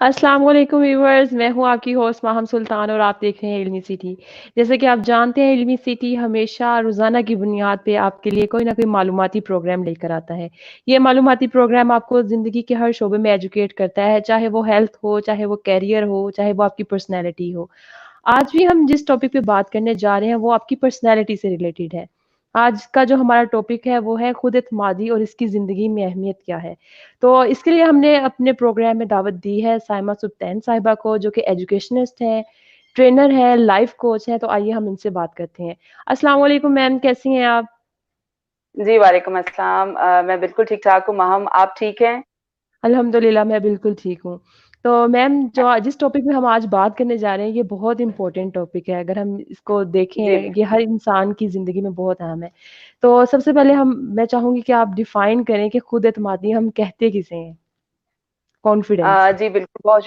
अस्सलाम वालेकुम व्यूअर्स, मैं हूँ आपकी होस्ट माहम सुल्तान और आप देख रहे हैं इल्मी सिटी। जैसे कि आप जानते हैं इल्मी सिटी हमेशा रोज़ाना की बुनियाद पे आपके लिए कोई ना कोई मालूमाती प्रोग्राम लेकर आता है। ये मालूमाती प्रोग्राम आपको ज़िंदगी के हर शोबे में एजुकेट करता है, चाहे वो हेल्थ हो, चाहे वो करियर हो, चाहे वो आपकी पर्सनैलिटी हो। आज भी हम जिस टॉपिक पे बात करने जा रहे हैं वो आपकी पर्सनैलिटी से रिलेटेड है। आज का जो हमारा टॉपिक है वो है खुद-एतमादी और इसकी ज़िंदगी में अहमियत क्या है? तो इसके लिए हमने अपने प्रोग्राम में दावत दी है साइमा सुब्तैन साहिबा को जो कि एजुकेशनिस्ट हैं, ट्रेनर हैं, लाइफ कोच हैं, तो आइए हम इनसे बात करते हैं। अस्सलाम वालेकुम मैम, कैसी हैं आप? जी, वालेकुम अस्सलाम। मैं बिल्कुल ठीक-ठाक हूँ माहम, आप ठीक हैं? अल्हम्दुलिल्लाह मैं बिल्कुल ठीक हूँ। तो मैम जिस टॉपिक में हम आज बात करने जा रहे हैं ये बहुत इम्पोर्टेंट टॉपिक है। अगर हम इसको देखें जी, ये हर इंसान की ज़िंदगी में बहुत अहम है। तो सबसे पहले हम मैं चाहूँगी कि आप डिफाइन करें कि खुद-एतमादी हम कहते किसे हैं? कॉन्फिडेंस। जी बिल्कुल,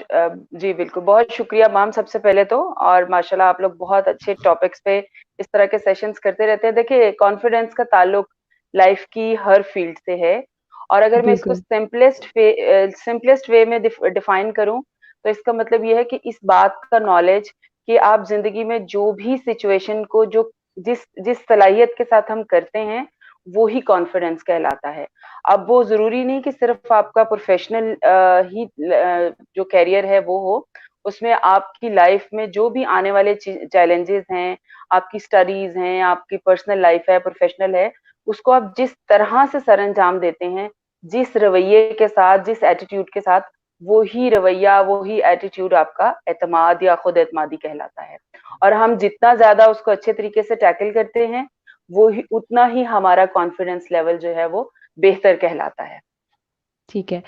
जी बिल्कुल, बहुत शुक्रिया मैम सबसे पहले तो। और माशाल्लाह आप लोग बहुत अच्छे टॉपिक्स पे इस तरह के सेशंस करते रहते हैं। देखिए, कॉन्फिडेंस का ताल्लुक लाइफ की हर फील्ड से है। और अगर मैं इसको बिल्कुल। सिंपलेस्ट वे में डिफाइन करूँ, तो इसका मतलब ये है कि इस बात का नॉलेज कि आप ज़िंदगी में जो भी सिचुएशन को जो जिस जिस सलाहियत के साथ हम करते हैं, वो ही कॉन्फिडेंस कहलाता है। अब वो ज़रूरी नहीं कि सिर्फ़ आपका प्रोफ़ेशनल जो करियर है वो हो, उसमें आपकी लाइफ़ में जो भी आने वाले चैलेंजेज़ हैं, आपकी स्टडीज़ हैं, आपकी पर्सनल लाइफ़ है, प्रोफ़ेशनल है, उसको आप जिस तरह से सरअंजाम देते हैं, जिस रवैये के साथ, जिस एटीट्यूड के साथ, वो ही रवैया, वो ही एटीट्यूड आपका एतमाद या खुद-एतमादी कहलाता है। और हम जितना ज़्यादा उसको अच्छे तरीके से टैकल करते हैं, वो ही उतना ही हमारा कॉन्फिडेंस लेवल जो है वो बेहतर कहलाता है। ठीक है।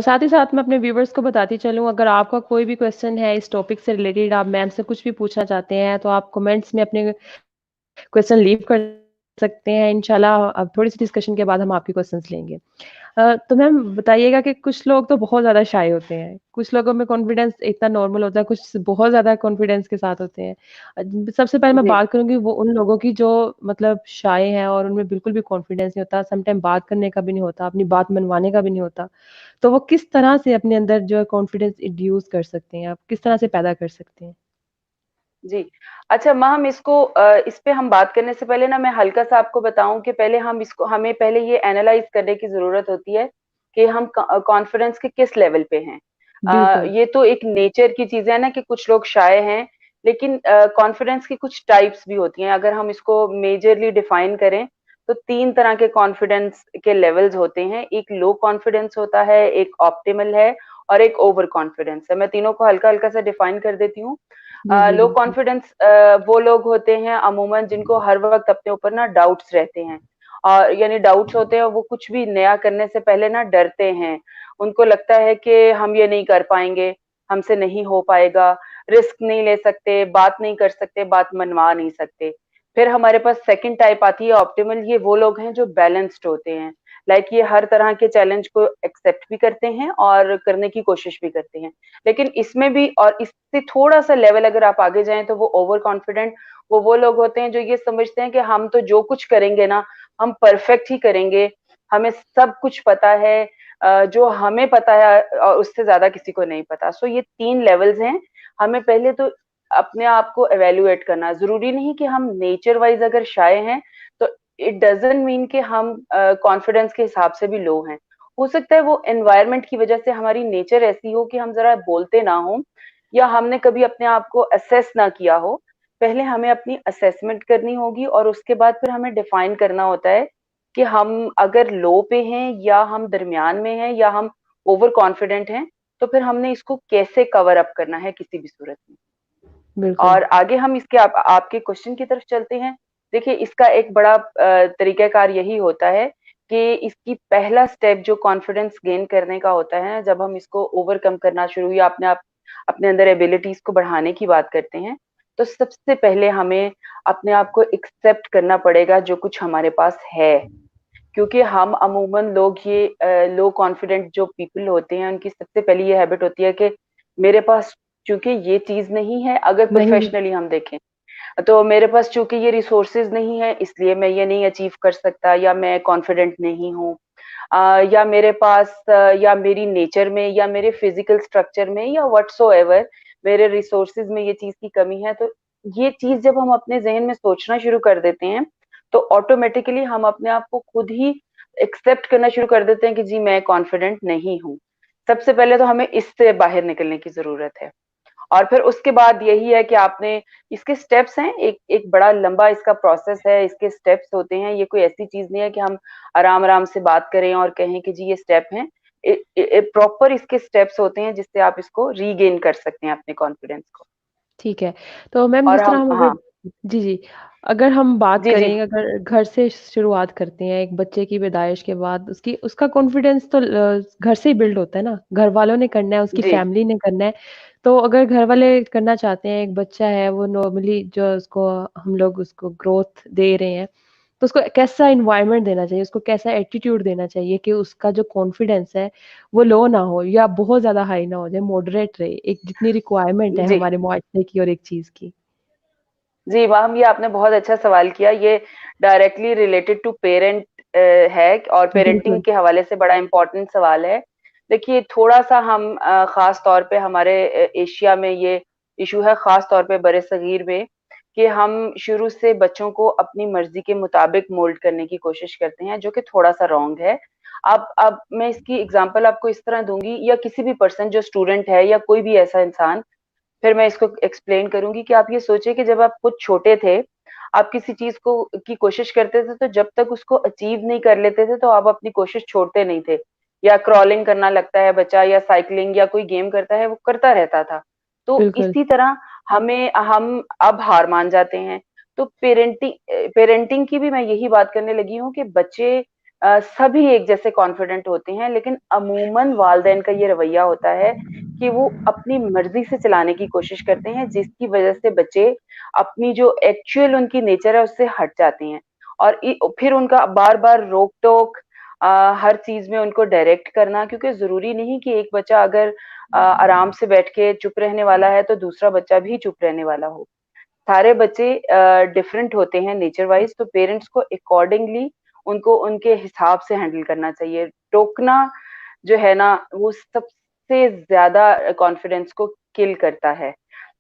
साथ ही साथ मैं अपने व्यूअर्स को बताती चलूँ अगर आपका कोई भी क्वेश्चन है इस टॉपिक से रिलेटेड आप मैम से कुछ भी पूछना चाहते हैं तो आप कमेंट्स में अपने क्वेश्चन लीव कर सकते हैं। इंशाल्लाह अब थोड़ी-सी डिस्कशन के बाद हम आपके क्वेश्चन्स लेंगे। तो मैम बताइएगा कि कुछ लोग तो बहुत ज़्यादा शाय होते हैं। कुछ लोगों में कॉन्फिडेंस इतना नॉर्मल होता है, कुछ बहुत ज़्यादा कॉन्फिडेंस के साथ होते हैं। सबसे पहले मैं जी। बात करूँगी वो उन लोगों की जो मतलब शाय हैं और उनमें बिल्कुल भी कॉन्फिडेंस नहीं होता, सम टाइम बात करने का भी नहीं होता, अपनी बात मनवाने का भी नहीं होता। तो वो किस तरह से अपने अंदर जो है कॉन्फिडेंस इंड्यूस कर सकते हैं? आप किस तरह से पैदा कर सकते हैं? जी। अच्छा माँ, हम इसको इस पे हम बात करने से पहले ना मैं हल्का-सा आपको बताऊँ कि पहले हमें पहले ये एनालाइज़ करने की ज़रूरत होती है कि हम कॉन्फिडेंस के किस लेवल पे हैं। बिल्कुल। ये तो एक नेचर की चीज़ है ना कि कुछ लोग शाय हैं, लेकिन कॉन्फिडेंस की कुछ टाइप्स भी होती हैं। अगर हम इसको मेजरली डिफाइन करें, तो 3 तरह के कॉन्फिडेंस के लेवल्स होते हैं। एक लो कॉन्फिडेंस होता है, एक ऑप्टिमल है और एक ओवर कॉन्फिडेंस है। मैं तीनों को हल्का-हल्का सा डिफाइन कर देती हूँ। जी, जी, लो बिल्कुल। कॉन्फिडेंस वो लोग होते हैं अमूमन जिनको हर वक़्त अपने ऊपर ना डाउट्स रहते हैं। और यानी डाउट्स होते हैं, वो कुछ भी नया करने से पहले ना डरते हैं। उनको लगता है कि हम ये नहीं कर पाएँगे, हमसे नहीं हो पाएगा, रिस्क नहीं ले सकते, बात नहीं कर सकते, बात मनवा नहीं सकते। फिर हमारे पास सेकंड टाइप आती है ऑप्टिमल। ये वो लोग हैं जो बैलेंस्ड होते हैं। लाइक ये हर तरह के चैलेंज को एक्सेप्ट भी करते हैं और करने की कोशिश भी करते हैं। लेकिन इसमें भी और इससे थोड़ा-सा लेवल अगर आप आगे जाएँ तो वो ओवर कॉन्फिडेंट, वो लोग होते हैं जो ये समझते हैं कि हम तो जो कुछ करेंगे ना, हम परफेक्ट ही करेंगे, हमें सब कुछ पता है। जो हमें पता है उससे ज़्यादा किसी को नहीं पता। सो ये 3 लेवल्स हैं। हमें पहले तो अपने आप को इवैल्यूएट करना, ज़रूरी नहीं कि हम नेचर वाइज़ अगर शाय हैं, तो इट डज़न्ट मीन कि हम कॉन्फिडेंस के हिसाब से भी लो हैं। हो सकता है वो एनवायरनमेंट की वजह से हमारी नेचर ऐसी हो कि हम ज़रा बोलते ना हों, या हमने कभी अपने आप को असेस ना किया हो। पहले हमें अपनी असेसमेंट करनी होगी और उसके बाद फिर हमें डिफाइन करना होता है कि हम अगर लो पे हैं या हम दरमियान में हैं या हम ओवर कॉन्फिडेंट हैं, तो फिर हमने इसको कैसे कवर अप करना है किसी भी सूरत में। बिल्कुल। और आगे हम इसके आपके क्वेश्चन की तरफ चलते हैं। देखिए, इसका एक बड़ा तरीक़ाकार यही होता है कि इसकी पहला स्टेप जो कॉन्फिडेंस गेन करने का होता है, जब हम इसको ओवरकम करना शुरू या अपने अंदर एबिलिटीज़ को बढ़ाने की बात करते हैं, तो सबसे पहले हमें अपने आप को एक्सेप्ट करना पड़ेगा जो कुछ हमारे पास है। क्योंकि हम अमूमन लोग ये लो कॉन्फिडेंट जो पीपल होते हैं, उनकी सबसे पहली ये हैबिट होती है कि मेरे पास चूँकि ये चीज़ नहीं है, अगर नहीं प्रोफ़ेशनली हम देखें, तो मेरे पास चूँकि ये रिसोर्सेज़ नहीं है, इसलिए मैं ये नहीं अचीव कर सकता या मैं कॉन्फिडेंट नहीं हूँ। या मेरे पास या मेरी नेचर में या मेरे फिजिकल स्ट्रक्चर में या व्हाटसोएवर मेरे रिसोर्सेज में ये चीज की कमी है। तो ये चीज जब हम अपने जहन में सोचना शुरू कर देते हैं तो ऑटोमेटिकली हम अपने आप को खुद ही एक्सेप्ट करना शुरू कर देते हैं कि जी मैं कॉन्फिडेंट नहीं हूँ। सबसे पहले तो हमें इससे बाहर निकलने की जरूरत है। और फिर उसके बाद यही है कि आपने इसके स्टेप्स हैं, एक एक बड़ा लंबा इसका प्रोसेस है, इसके स्टेप्स होते हैं। ये कोई ऐसी चीज नहीं है कि हम आराम आराम से बात करें और कहें कि जी ये स्टेप हैं। प्रॉपर इसके स्टेप्स होते हैं जिससे आप इसको रीगेन कर सकते हैं अपने कॉन्फिडेंस को। ठीक है। तो मैम और जिस तरह हम हम अगर हाँ जी, जी। अगर हम बात जी जी करें अगर घर से शुरुआत करते हैं एक बच्चे की पैदाइश के बाद उसकी उसका कॉन्फिडेंस तो घर से ही बिल्ड होता है ना, घर वालों ने करना है, उसकी जी फैमिली ने करना है। तो अगर घर वाले करना चाहते हैं, एक बच्चा है वो नॉर्मली जो उसको हम लोग उसको ग्रोथ दे रहे हैं, तो उसको कैसा एनवायरनमेंट देना चाहिए, उसको कैसा एटीट्यूड देना चाहिए कि उसका जो कॉन्फिडेंस है, वो लो ना हो या बहुत ज़्यादा हाई ना हो जाए, मॉडरेट रहे, एक जितनी रिक्वायरमेंट है जी हमारे मुआशरे की और एक चीज़ की। जी मैम, ये आपने बहुत अच्छा सवाल किया। ये डायरेक्टली रिलेटेड टू पेरेंट है और पेरेंटिंग बिल्कुल, के हवाले से बड़ा इम्पोर्टेंट सवाल है। देखिए थोड़ा सा हम खास तौर पे हमारे एशिया में ये इशू है, खास तौर पे बड़े सगीर में, कि हम शुरू से बच्चों को अपनी मर्जी के मुताबिक मोल्ड करने की कोशिश करते हैं, जो कि थोड़ा सा रॉन्ग है। अब मैं इसकी एग्जांपल आपको इस तरह दूंगी, या किसी भी पर्सन जो स्टूडेंट है या कोई भी ऐसा इंसान, फिर मैं इसको एक्सप्लेन करूंगी कि आप ये सोचिए कि जब आप खुद छोटे थे, आप किसी चीज को की कोशिश करते थे तो जब तक उसको अचीव नहीं कर लेते थे तो आप अपनी कोशिश छोड़ते नहीं थे। या क्रॉलिंग करना लगता है बच्चा, या साइकिलिंग या कोई गेम करता है, वो करता रहता था। तो बिल्कुल, इसी तरह हम अब हार मान जाते हैं। तो पेरेंटिंग पेरेंटिंग की भी मैं यही बात करने लगी हूँ कि बच्चे सभी एक जैसे कॉन्फिडेंट होते हैं, लेकिन अमूमन वालदेन का ये रवैया होता है कि वो अपनी मर्जी से चलाने की कोशिश करते हैं, जिसकी वजह से बच्चे अपनी जो एक्चुअल उनकी नेचर है उससे हट जाते हैं। और फिर उनका बार बार रोक टोक, हर चीज में उनको डायरेक्ट करना, क्योंकि जरूरी नहीं कि एक बच्चा अगर आराम से बैठ के चुप रहने वाला है तो दूसरा बच्चा भी चुप रहने वाला हो। सारे बच्चे डिफरेंट होते हैं नेचर वाइज, तो पेरेंट्स को अकॉर्डिंगली उनको उनके हिसाब से हैंडल करना चाहिए। टोकना जो है ना, वो सबसे ज्यादा कॉन्फिडेंस को किल करता है।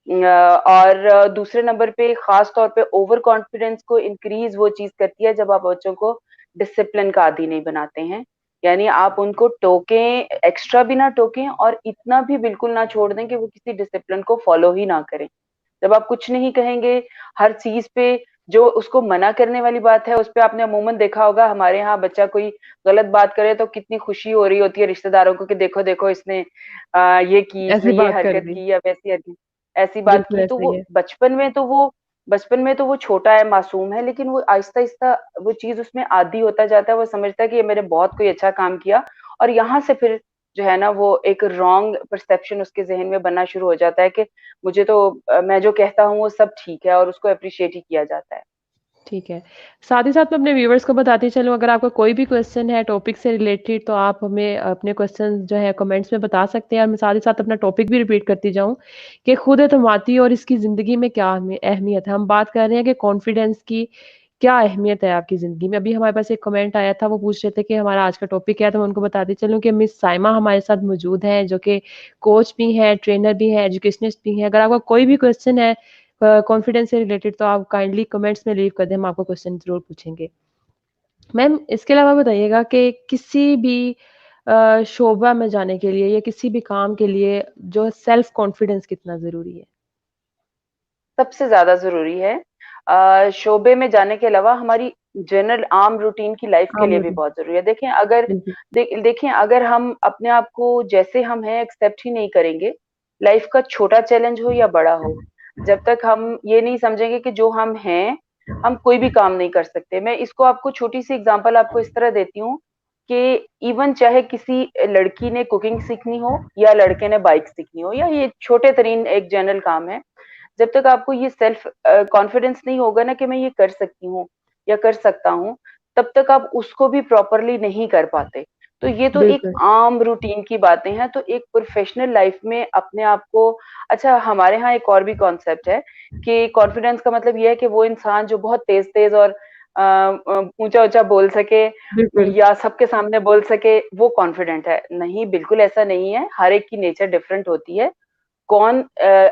और दूसरे नंबर पे खास तौर पे ओवर कॉन्फिडेंस को इंक्रीज वो चीज करती है जब आप बच्चों को डिसिप्लिन का आदी नहीं बनाते हैं। यानी आप उनको टोकें, एक्स्ट्रा भी ना टोकें और इतना भी बिल्कुल ना छोड़ दें कि वो किसी डिसिप्लिन को फॉलो ही ना करें। जब आप कुछ नहीं कहेंगे, हर चीज पे जो उसको मना करने वाली बात है उस पे आपने अमूमन देखा होगा, हमारे यहाँ बच्चा कोई गलत बात करे तो कितनी खुशी हो रही होती है रिश्तेदारों को कि देखो देखो इसने ये की, ऐसी इसने ये बात कर हरकत दी। की या वैसी हरकत, ऐसी बात बिल्कुल की। तो ऐसा ही वो है। बचपन में तो वो छोटा है, मासूम है, लेकिन वो आहिस्ता आहिस्ता वो चीज उसमें आदी होता जाता है। वो समझता है कि ये मेरे बहुत कोई अच्छा काम किया, और यहाँ से फिर जो है ना वो एक रॉन्ग परसेप्शन उसके जहन में बनना शुरू हो जाता है कि मुझे तो मैं जो कहता हूँ वो सब ठीक है, और उसको अप्रिशिएट ही किया जाता है। ठीक है। साथ ही साथ मैं अपने व्यूअर्स को बताती चलूँ अगर आपका कोई भी क्वेश्चन है टॉपिक से रिलेटेड तो आप हमें अपने क्वेश्चन जो है कमेंट्स में बता सकते हैं और मैं साथ ही साथ अपना टॉपिक भी रिपीट करती जाऊँ कि खुद एतमादी और इसकी ज़िंदगी में क्या अहमियत है। हम बात कर रहे हैं कि कॉन्फिडेंस की क्या अहमियत है आपकी ज़िंदगी में। अभी हमारे पास एक कमेंट आया था वो पूछ रहे थे कि हमारा आज का टॉपिक क्या है तो मैं उनको बताती चलूँ कि मिस साइमा हमारे साथ मौजूद हैं जो कि कोच भी हैं, ट्रेनर भी हैं, एजुकेशनिस्ट भी हैं। अगर आपका कोई भी क्वेश्चन है कॉन्फिडेंस से रिलेटेड तो आप काइंडली कमेंट्स में लीव कर दें, हम आपको क्वेश्चन ज़रूर पूछेंगे। मैम इसके अलावा बताइएगा कि किसी भी शोबा में जाने के लिए या किसी भी काम के लिए जो सेल्फ कॉन्फिडेंस कितना ज़रूरी है? सबसे ज्यादा जरूरी है। शोबे में जाने के अलावा हमारी जनरल आम रूटीन की लाइफ के आम लिए भी रूटीन बहुत जरूरी है। देखें अगर बिल्कुल, देखें अगर हम अपने आप को जैसे हम हैं एक्सेप्ट ही नहीं करेंगे, लाइफ का छोटा चैलेंज हो या बड़ा हो, जब तक हम ये नहीं समझेंगे कि जो हम हैं, हम कोई भी काम नहीं कर सकते। मैं इसको आपको छोटी सी एग्जांपल आपको इस तरह देती हूँ कि इवन चाहे किसी लड़की ने कुकिंग सीखनी हो या लड़के ने बाइक सीखनी हो, या ये छोटे तरीन एक जनरल काम है, जब तक आपको ये सेल्फ कॉन्फिडेंस नहीं होगा ना कि मैं ये कर सकती हूँ या कर सकता हूँ, तब तक आप उसको भी प्रॉपरली नहीं कर पाते। तो ये तो एक बिल्कुल। आम रूटीन की बातें हैं। तो एक प्रोफेशनल लाइफ में अपने आप को, अच्छा हमारे यहाँ एक और भी कॉन्सेप्ट है कि कॉन्फिडेंस का मतलब ये है कि वो इंसान जो बहुत तेज तेज और ऊंचा-ऊंचा बोल सके बिल्कुल। या सबके सामने बोल सके, वो कॉन्फिडेंट है। नहीं, बिल्कुल ऐसा नहीं है, हर एक की नेचर डिफरेंट होती है। कौन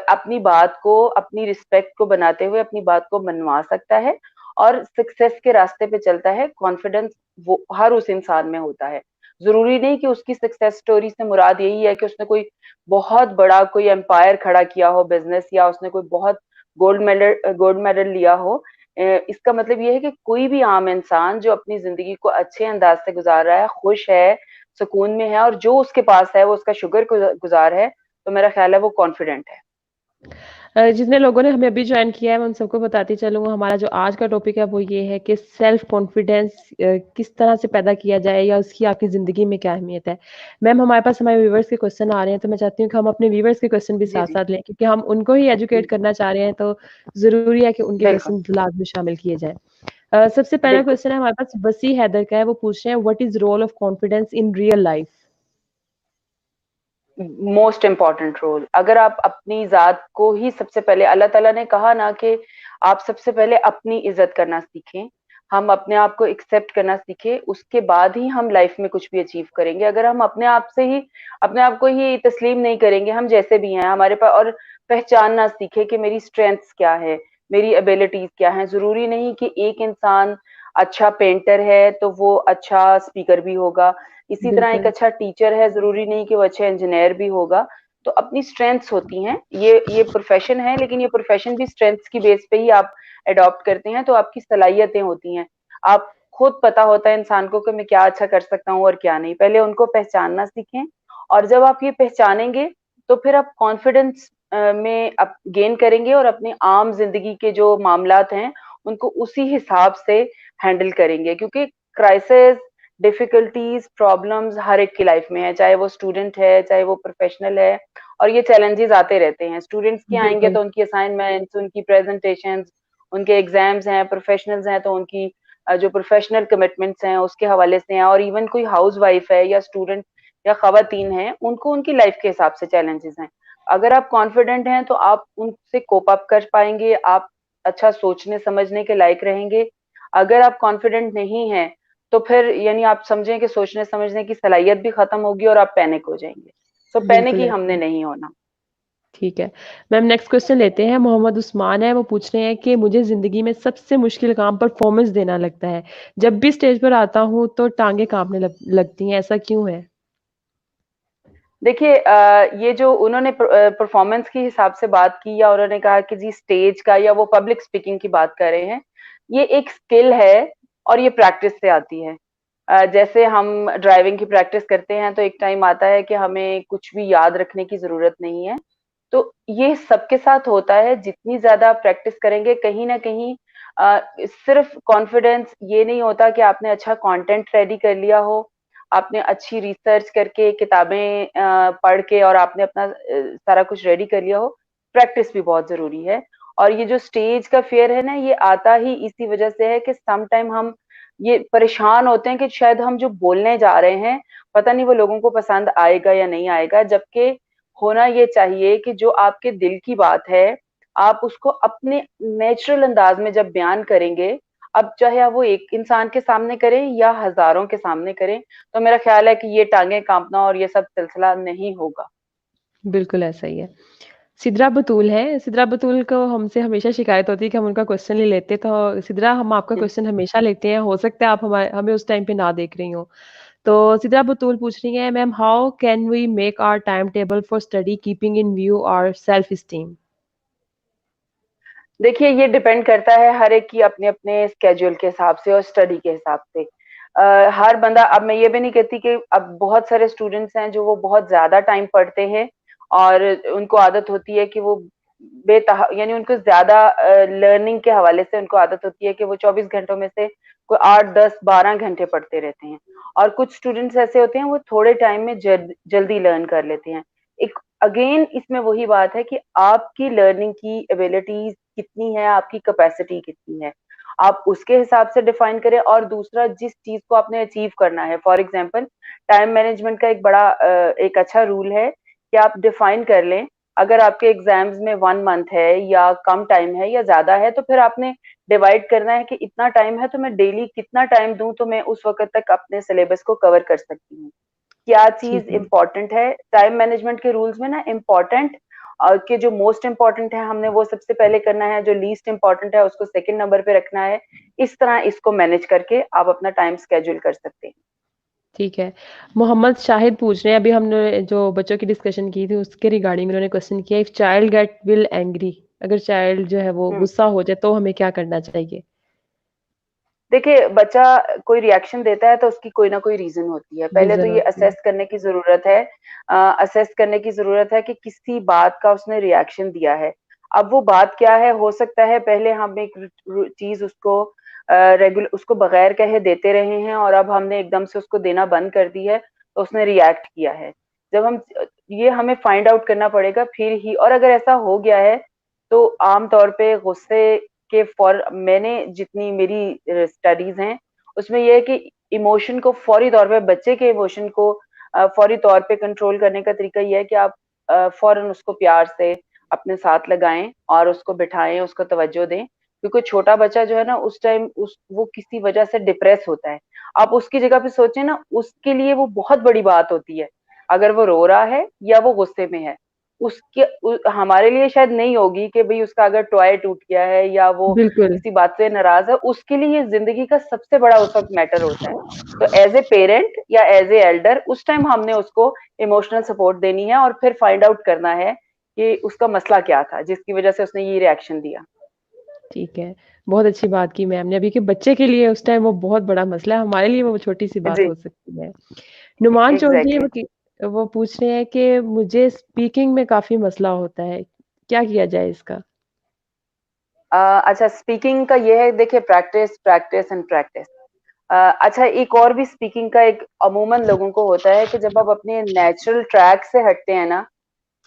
अपनी बात को, अपनी रिस्पेक्ट को बनाते हुए अपनी बात को मनवा सकता है और सक्सेस के रास्ते पे चलता है, कॉन्फिडेंस वो हर उस इंसान में होता है। जरूरी नहीं कि उसकी सक्सेस स्टोरी से मुराद यही है कि उसने कोई बहुत बड़ा कोई एम्पायर खड़ा किया हो बिजनेस, या उसने कोई बहुत गोल्ड मेडल लिया हो। इसका मतलब ये है कि कोई भी आम इंसान जो अपनी जिंदगी को अच्छे अंदाज से गुजार रहा है, खुश है, सुकून में है, और जो उसके पास है वो उसका शुक्र गुजार है, तो मेरा ख्याल है वो कॉन्फिडेंट है। जितने लोगों ने हमें अभी जॉइन किया है मैं उन सबको बताती चलूँ, हमारा जो आज का टॉपिक है वो ये है कि सेल्फ कॉन्फिडेंस किस तरह से पैदा किया जाए या उसकी आपकी ज़िंदगी में क्या अहमियत है। मैम हमारे पास हमारे व्यूअर्स के क्वेश्चन आ रहे हैं, तो मैं चाहती हूँ कि हम अपने व्यूअर्स के क्वेश्चन भी जी, जी। साथ-साथ लें, क्योंकि हम उनको ही एजुकेट करना चाह रहे हैं, तो ज़रूरी है कि उनके बिल्कुल, क्वेश्चन लाज़मी शामिल किए जाएँ। सबसे पहला बिल्कुल। क्वेश्चन है हमारे पास वसी हैदर का है, वो पूछ रहे हैं what is role of confidence in real life? Most important role. अगर आप अपनी ज़ात को ही सबसे पहले, अल्लाह ताला ने कहा ना कि आप सबसे पहले अपनी इज़्ज़त करना सीखें, हम अपने आप को एक्सेप्ट करना सीखें, उसके बाद ही हम लाइफ में कुछ भी अचीव करेंगे। अगर हम अपने आप से ही अपने आप को ही तस्लीम नहीं करेंगे, हम जैसे भी हैं, हमारे पास, और पहचानना सीखें कि मेरी स्ट्रेंथ्स क्या है, मेरी एबिलिटीज़ क्या हैं। ज़रूरी नहीं कि एक इंसान अच्छा पेंटर है, तो वो अच्छा स्पीकर भी होगा। इसी तरह एक बिल्कुल, अच्छा टीचर है, ज़रूरी नहीं कि वो अच्छा इंजीनियर भी होगा। तो अपनी स्ट्रेंथ्स होती हैं, ये प्रोफ़ेशन है, लेकिन ये प्रोफ़ेशन भी स्ट्रेंथ्स की बेस पे ही आप एडॉप्ट करते हैं, तो आपकी सलाहियतें होती हैं। आप खुद पता होता है इंसान को कि मैं क्या अच्छा कर सकता हूँ और क्या नहीं। पहले उनको पहचानना सीखें, और जब आप ये पहचानेंगे, तो फिर आप कॉन्फिडेंस में आप गेन करेंगे और अपनी आम ज़िंदगी के जो मामलात हैं, उनको उसी हिसाब से हैंडल करेंगे। क्योंकि क्राइसिस, डिफिकल्टीज, प्रॉब्लम्स हर एक की लाइफ में है, चाहे वो स्टूडेंट है, चाहे वो प्रोफेशनल है, और ये चैलेंजेस आते रहते हैं। स्टूडेंट्स की आएंगे बिल्कुल, तो उनकी असाइनमेंट्स, उनकी प्रेजेंटेशंस, उनके एग्जाम्स हैं। प्रोफेशनल्स हैं तो उनकी जो प्रोफेशनल कमिटमेंट्स हैं उसके हवाले से हैं, और इवन कोई हाउस वाइफ है या स्टूडेंट या खवातीन है, उनको उनकी लाइफ के हिसाब से चैलेंजेस हैं। अगर आप कॉन्फिडेंट हैं तो आप उनसे कोप अप कर पाएंगे, आप अच्छा सोचने समझने के लायक रहेंगे। अगर आप कॉन्फिडेंट नहीं हैं, तो फिर यानी आप समझें कि सोचने समझने की सलाहियत भी खत्म होगी और आप पैनिक हो जाएंगे। तो पैनिक बिल्कुल ही ऐसा हमने ही। नहीं होना। ठीक है। मैम नेक्स्ट क्वेश्चन लेते हैं, मोहम्मद उस्मान है, वो पूछ रहे हैं कि मुझे ज़िंदगी में सबसे मुश्किल काम परफ़ॉर्मेंस देना लगता है। जब भी स्टेज पर आता हूँ तो टाँगें काँपने लगती हैं, ऐसा क्यों है? देखिए, ये जो उन्होंने परफॉर्मेंस के हिसाब से बात की, या उन्होंने कहा कि जी स्टेज का, या वो पब्लिक स्पीकिंग की बात कर रहे हैं, ये एक स्किल है और ये प्रैक्टिस से आती है। जैसे हम ड्राइविंग की प्रैक्टिस करते हैं तो एक टाइम आता है कि हमें कुछ भी याद रखने की ज़रूरत नहीं है। तो ये सबके साथ होता है, जितनी ज़्यादा आप प्रैक्टिस करेंगे, कहीं न कहीं सिर्फ़ कॉन्फिडेंस ये नहीं होता कि आपने अच्छा कंटेंट रेडी कर लिया हो, आपने अच्छी रिसर्च करके किताबें पढ़ के और आपने अपना सारा कुछ रेडी कर लिया हो। प्रैक्टिस भी बहुत ज़रूरी है। और ये जो स्टेज का फ़ियर है ना, ये आता ही इसी वज़ह से है कि सम टाइम हम ये परेशान होते हैं कि शायद हम जो बोलने जा रहे हैं, पता नहीं वो लोगों को पसंद आएगा या नहीं आएगा। जबकि होना ये चाहिए कि जो आपके दिल की बात है, आप उसको अपने नेचुरल अंदाज़ में जब बयान करेंगे, अब चाहे आप वो एक इंसान के सामने करें या हज़ारों के सामने करें, तो मेरा ख़्याल है कि ये टाँगें काँपना और ये सब सिलसिला नहीं होगा। बिल्कुल ऐसा ही है। सिद्रा बतूल हैं, सिद्रा बतूल को हमसे हमेशा शिकायत होती है कि हम उनका क्वेश्चन नहीं लेते, तो सिद्रा हम आपका हुँ। क्वेश्चन हमेशा लेते हैं, हो सकता है आप हमें उस टाइम पे ना देख रही हों। तो सिद्रा बतूल पूछ रही हैं, ma'am how can we make our time table for study keeping in view our self esteem? देखिए, ये डिपेंड करता है हर एक की अपने-अपने स्केड्यूल के हिसाब से और स्टडी के हिसाब से। हर बंदा, अब मैं ये भी नहीं कहती कि अब बहुत सारे स्टूडेंट्स हैं जो वो बहुत ज़्यादा टाइम पढ़ते हैं और उनको आदत होती है कि वो यानी उनको ज़्यादा लर्निंग के हवाले से उनको आदत होती है कि वो 24 घंटों में से कोई 8, 10, 12 घंटे पढ़ते रहते हैं। और कुछ स्टूडेंट्स ऐसे होते हैं वो थोड़े टाइम में जल्दी लर्न कर लेते हैं। एक अगेन इसमें वही बात है कि आपकी लर्निंग की एबिलिटीज़ कितनी है, आपकी कैपेसिटी कितनी है। आप उसके हिसाब से डिफाइन करें, और दूसरा जिस चीज़ को आपने अचीव करना है, फॉर एग्ज़ाम्पल टाइम मैनेजमेंट का एक अच्छा रूल है कि आप डिफाइन कर लें अगर आपके एग्जाम्स में 1 मंथ है या कम टाइम है या ज्यादा है, तो फिर आपने डिवाइड करना है कि इतना टाइम है तो मैं डेली कितना टाइम दूं तो मैं उस वक्त तक अपने सिलेबस को कवर कर सकती हूँ। क्या चीज ठीक है। इम्पोर्टेंट है टाइम मैनेजमेंट के रूल्स में ना, इम्पोर्टेंट के जो मोस्ट इम्पोर्टेंट है हमने वो सबसे पहले करना है, जो लीस्ट इम्पोर्टेंट है उसको सेकंड नंबर पे रखना है। इस तरह इसको मैनेज करके आप अपना टाइम स्केड्यूल कर सकते हैं। ठीक है। मोहम्मद शाहिद पूछ रहे हैं, अभी हमने जो बच्चों की डिस्कशन की थी उसके रिगार्डिंग उन्होंने क्वेश्चन किया, if child gate will angry, अगर चाइल्ड जो है वो हम्म गुस्सा हो जाए तो हमें क्या करना चाहिए? देखिए, बच्चा कोई रिएक्शन देता है तो उसकी कोई ना कोई रीजन होती है। पहले तो रीज़न ये होती है। असेस करने की जरूरत है, असेस करने की जरूरत है कि किसी बात का उसने रिएक्शन दिया है। अब वो बात क्या है, हो सकता है पहले हम एक चीज उसको रेगुलर उसको बगैर कहे देते रहे हैं और अब हमने एकदम से उसको देना बंद कर दी है तो उसने रिएक्ट किया है। जब हम ये हमें फाइंड आउट करना पड़ेगा फिर ही, और अगर ऐसा हो गया है तो आम तौर पे गुस्से के फॉर मैंने जितनी मेरी स्टडीज हैं उसमें यह है कि इमोशन को फौरी तौर पे, बच्चे के इमोशन को फौरी तौर पे कंट्रोल करने का तरीका यह है कि आप फौरन उसको प्यार से अपने साथ लगाएं और उसको बिठाएं, उसको तवज्जो दें, क्योंकि छोटा बच्चा जो है ना उस टाइम उस वो किसी वजह से डिप्रेस होता है। आप उसकी जगह पे सोचें ना, उसके लिए वो बहुत बड़ी बात होती है अगर वो रो रहा है या वो गुस्से में है। हमारे लिए शायद नहीं होगी कि भाई उसका अगर टॉय टूट गया है या वो बिल्कुल, किसी बात से नाराज है, उसके लिए ये जिंदगी का सबसे बड़ा उस वक्त मैटर होता है। तो एज ए पेरेंट या एज ए एल्डर उस टाइम हमने उसको इमोशनल सपोर्ट देनी है और फिर फाइंड आउट करना है कि उसका मसला क्या था जिसकी वजह से उसने ये रिएक्शन दिया। ठीक है। बहुत अच्छी बात की मैम ने अभी कि बच्चे के लिए उस टाइम वो बहुत बड़ा मसला है, हमारे लिए वो छोटी-सी बात जी, हो सकती है। नुमान चौधरी एग्जैक्टली। वो पूछ रहे हैं कि मुझे स्पीकिंग में काफ़ी मसला होता है, क्या किया जाए इसका? अच्छा, स्पीकिंग का ये है, देखिए, प्रैक्टिस प्रैक्टिस एंड प्रैक्टिस। अच्छा, एक और भी स्पीकिंग का एक अमूमन लोगों को होता है कि जब आप अपने नेचुरल ट्रैक से हटते हैं ना,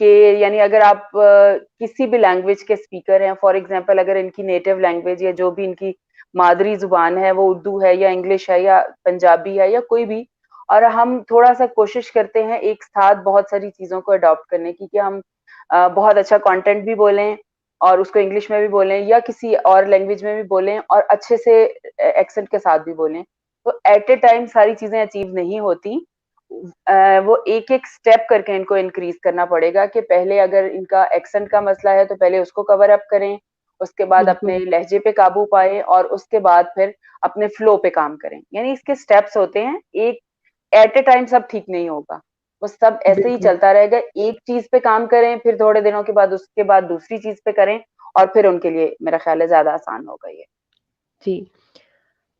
कि यानी अगर आप किसी भी लैंग्वेज के स्पीकर हैं, फॉर एग्जांपल अगर इनकी नेटिव लैंग्वेज या जो भी इनकी मादरी जुबान है वो उर्दू है या इंग्लिश है या पंजाबी है या कोई भी, और हम थोड़ा सा कोशिश करते हैं एक साथ बहुत सारी चीजों को अडॉप्ट करने की, कि हम बहुत अच्छा कंटेंट भी बोलें और उसको इंग्लिश में भी बोलें या किसी और लैंग्वेज में भी बोलें और अच्छे से एक्सेंट के साथ भी बोलें, तो एट ए टाइम सारी चीजें अचीव नहीं होती। वो एक एक स्टेप करके इनको इंक्रीज करना पड़ेगा, कि पहले अगर इनका एक्सेंट का मसला है तो पहले उसको कवर अप करें, उसके बाद अपने बिल्कुल, लहजे पे काबू पाए और उसके बाद फिर अपने फ्लो पे काम करें। यानी इसके स्टेप्स होते हैं, एक एट ए टाइम सब ठीक नहीं होगा, वो सब ऐसे ही बिल्कुल। चलता रहेगा। एक चीज पे काम करें, फिर थोड़े दिनों के बाद उसके बाद दूसरी चीज पे करें और फिर उनके लिए मेरा ख्याल है ज्यादा आसान होगा ये। जी।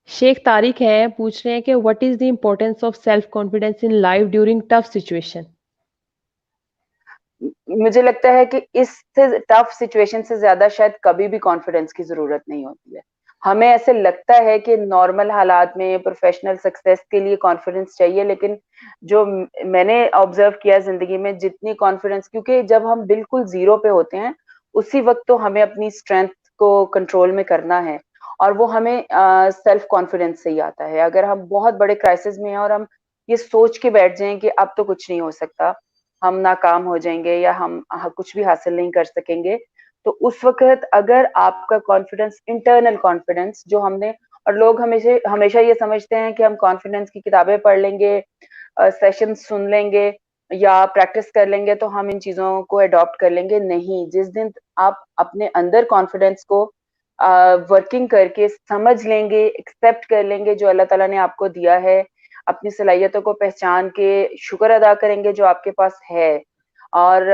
शेख तारिक हैं, पूछ रहे हैं कि what is the importance of self confidence in life during tough situation? मुझे लगता है कि इससे टफ सिचुएशन से ज्यादा शायद कभी भी कॉन्फिडेंस की जरूरत नहीं होती है। हमें ऐसे लगता है कि नॉर्मल हालात में प्रोफेशनल सक्सेस के लिए कॉन्फिडेंस चाहिए, लेकिन जो मैंने ऑब्जर्व किया जिंदगी में, जितनी कॉन्फिडेंस, क्योंकि जब हम बिल्कुल जीरो पे होते हैं उसी वक्त तो हमें अपनी स्ट्रेंथ को कंट्रोल में करना है, और वो हमें सेल्फ कॉन्फिडेंस से ही आता है। अगर हम बहुत बड़े क्राइसिस में हैं और हम ये सोच के बैठ जाएं कि अब तो कुछ नहीं हो सकता, हम नाकाम हो जाएंगे या हम कुछ भी हासिल नहीं कर सकेंगे, तो उस वक्त अगर आपका कॉन्फिडेंस, इंटरनल कॉन्फिडेंस जो हमने, और लोग हमेशा हमेशा ये समझते हैं कि हम कॉन्फिडेंस की किताबें पढ़ लेंगे, सेशन सुन लेंगे या प्रैक्टिस कर लेंगे तो हम इन चीजों को अडॉप्ट कर लेंगे। नहीं, जिस दिन आप अपने अंदर कॉन्फिडेंस को वर्किंग करके समझ लेंगे, एक्सेप्ट कर लेंगे जो अल्लाह ताला ने आपको दिया है, अपनी सलाहियतों को पहचान के शुक्र अदा करेंगे जो आपके पास है, और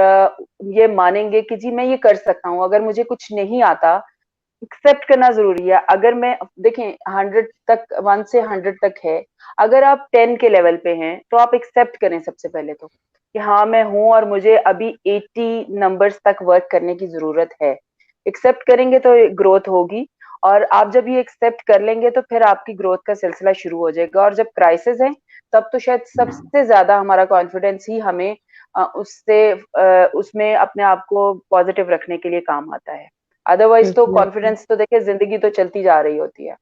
ये मानेंगे कि जी मैं ये कर सकता हूँ, अगर मुझे कुछ नहीं आता, एक्सेप्ट करना जरूरी है। अगर मैं, देखें, 100 तक, 1 से 100 तक है, अगर आप 10 के लेवल पे हैं तो आप एक्सेप्ट करें सबसे पहले तो, कि हाँ मैं हूं और मुझे अभी 80 नंबर्स तक वर्क करने की जरूरत है। एक्सेप्ट करेंगे तो ग्रोथ होगी, और आप जब ये एक्सेप्ट कर लेंगे तो फिर आपकी ग्रोथ का सिलसिला शुरू हो जाएगा। और जब क्राइसिस है तब तो शायद सबसे ज्यादा हमारा कॉन्फिडेंस ही हमें उसमें अपने आप को पॉजिटिव रखने के लिए काम आता है। अदरवाइज तो बिल्कुल, बिल्कुल। कॉन्फिडेंस तो देखिए जिंदगी तो चलती जा रही होती है।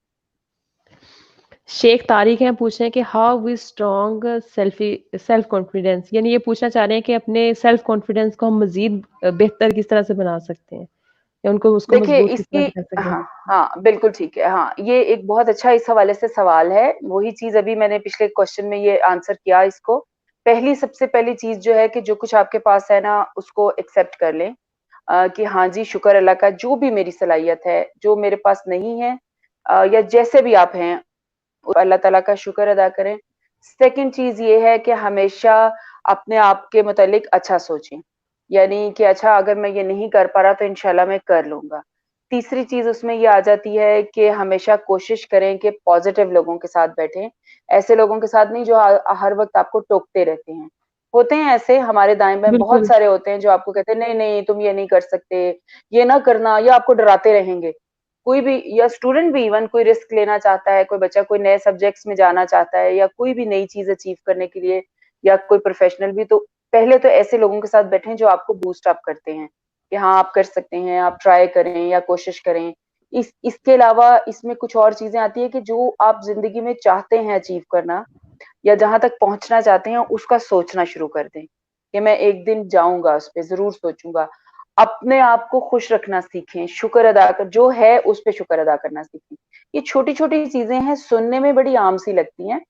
शेख तारिक हैं, पूछ रहे हैं कि how we strong self confidence, यानी ये पूछना चाह रहे हैं कि अपने सेल्फ कॉन्फिडेंस को हम मज़ीद बेहतर किस तरह से बना सकते हैं? या उनको उसको देखिए मज़बूत किस तरह इसकी से कर सकते हैं? हाँ, हाँ, बिल्कुल ठीक है। हाँ, ये एक बहुत अच्छा इस हवाले से सवाल है। वही चीज़ अभी मैंने पिछले क्वेश्चन में ये आंसर किया इसको। सबसे पहली चीज़ जो है कि जो कुछ आपके पास है ना, उसको एक्सेप्ट कर लें। कि हाँ जी, शुक्र अल्लाह का, जो भी मेरी सलाहियत है, जो मेरे पास नहीं है या जैसे भी आप हैं, अल्लाह ताला का शुक्र अदा करें। सेकंड चीज़ ये है कि हमेशा अपने आप के मुतालिक अच्छा सोचें। यानी कि अच्छा, अगर मैं ये नहीं कर पा रहा तो इंशाल्लाह मैं कर लूँगा। तीसरी चीज़ उसमें ये आ जाती है कि हमेशा कोशिश करें कि पॉज़िटिव लोगों के साथ बैठें। ऐसे लोगों के साथ नहीं जो हर वक़्त आपको टोकते रहते हैं। होते हैं ऐसे हमारे दाएँ-बाएँ बहुत बिल्कुल, सारे होते हैं जो आपको कहते हैं नहीं, नहीं तुम ये नहीं कर सकते, ये ना करना, या आपको डराते रहेंगे। कोई भी या स्टूडेंट भी इवन कोई रिस्क लेना चाहता है, कोई बच्चा कोई नए सब्जेक्ट्स में जाना चाहता है या कोई भी नई चीज़ अचीव करने के लिए, या कोई प्रोफेशनल भी, तो पहले तो ऐसे लोगों के साथ बैठें जो आपको बूस्ट अप करते हैं, कि हाँ, आप कर सकते हैं, आप ट्राई करें या कोशिश करें। इसके अलावा इसमें कुछ और चीज़ें आती हैं कि जो आप ज़िंदगी में चाहते हैं अचीव करना या जहाँ तक पहुँचना चाहते हैं, उसका सोचना शुरू कर दें, कि मैं एक दिन जाऊँगा उस पे, ज़रूर सोचूँगा। अपने आप को खुश रखना सीखें, शुक्र अदा कर जो है उस पे शुक्र अदा करना सीखें। ये छोटी-छोटी चीज़ें हैं, सुनने में बड़ी आम सी लगती हैं,